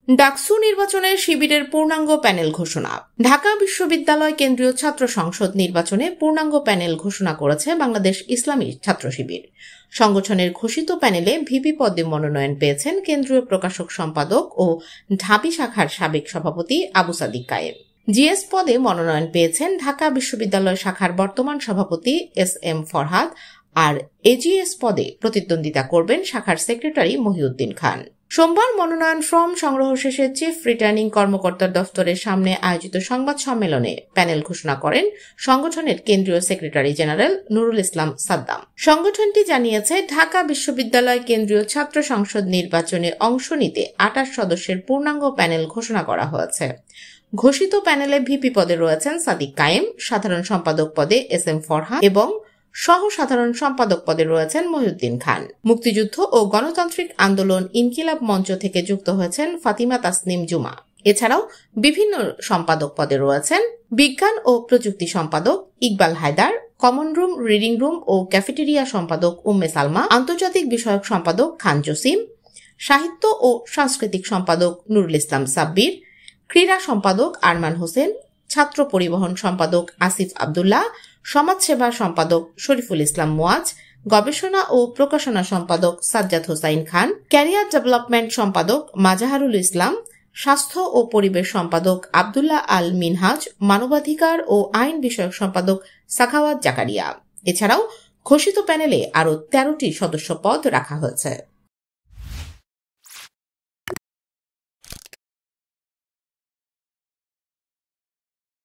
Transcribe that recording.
ডাকসু নির্বাচনের শিবিরের পূর্ণাঙ্গ প্যানেল ঘোষণা। ঢাকা বিশ্ববিদ্যালয় কেন্দ্রীয় ছাত্র সংসদ নির্বাচনে পূর্ণাঙ্গ প্যানেল ঘোষণা করেছে বাংলাদেশ ইসলামী ছাত্র শিবির। সংগঠনের ঘোষিত প্যানেলে ভিপি পদে মনোনয়ন পেয়েছেন কেন্দ্রীয় প্রকাশক সম্পাদক ও ঢাবি শাখার সাবেক সভাপতি আবু সাদিক কায়েম। জিএস পদে মনোনয়ন পেয়েছেন ঢাকা বিশ্ববিদ্যালয় শাখার বর্তমান সভাপতি এস.এম. ফরহাদ, আর এজিএস পদে প্রতিদ্বন্দ্বিতা করবেন শাখার সেক্রেটারি মহিউদ্দিন খান। সোমবার মনোনয়ন ফর্ম সংগ্রহ শেষে চিফ রিটার্নিং কর্মকর্তার দফতরের সামনে আয়োজিত সংবাদ সম্মেলনে প্যানেল ঘোষণা করেন সংগঠনের কেন্দ্রীয় সেক্রেটারি জেনারেল নুরুল ইসলাম সাদ্দাম। সংগঠনটি জানিয়েছে, ঢাকা বিশ্ববিদ্যালয় কেন্দ্রীয় ছাত্র সংসদ নির্বাচনে অংশ নিতে 28 সদস্যের পূর্ণাঙ্গ প্যানেল ঘোষণা করা হয়েছে। ঘোষিত প্যানেলে ভিপি পদে রয়েছেন সাদিক কায়েম, সাধারণ সম্পাদক পদে এস.এম. ফরহাদ এবং সহ সাধারণ সম্পাদক পদে রয়েছেন মহিউদ্দিন খান। মুক্তিযুদ্ধ ও গণতান্ত্রিক আন্দোলন ইনকিলাব মঞ্চ থেকে যুক্ত হয়েছেন ফাতিমা তাসনিম জুমা। এছাড়াও বিভিন্ন সম্পাদক পদে রয়েছেন বিজ্ঞান ও প্রযুক্তি সম্পাদক Iqbal Haidar, common room, reading room ও ক্যাফেটেরিয়া সম্পাদক উম্মে সালমা, আন্তর্জাতিক বিষয়ক সম্পাদক খান জসিম, সাহিত্য ও সাংস্কৃতিক সম্পাদক নুরুল ইসলাম সাব্বির, ক্রীড়া সম্পাদক আরমান হোসেন, ছাত্র পরিবহন সম্পাদক আসিফ আব্দুল্লাহ, সমাজসেবা সম্পাদক শরীফুল ইসলাম মুয়াজ, গবেষণা ও প্রকাশনা সম্পাদক সাজ্জাদ হোসাইন খান, ক্যারিয়ার ডেভেলপমেন্ট সম্পাদক মাজাহারুল ইসলাম, স্বাস্থ্য ও পরিবেশ সম্পাদক আব্দুল্লাহ আল মিনহাজ, মানবাধিকার ও আইন বিষয়ক সম্পাদক সাখাওয়াত জাকারিয়া। এছাড়াও ঘোষিত প্যানেলে আরও 13টি সদস্য পদ রাখা হয়েছে।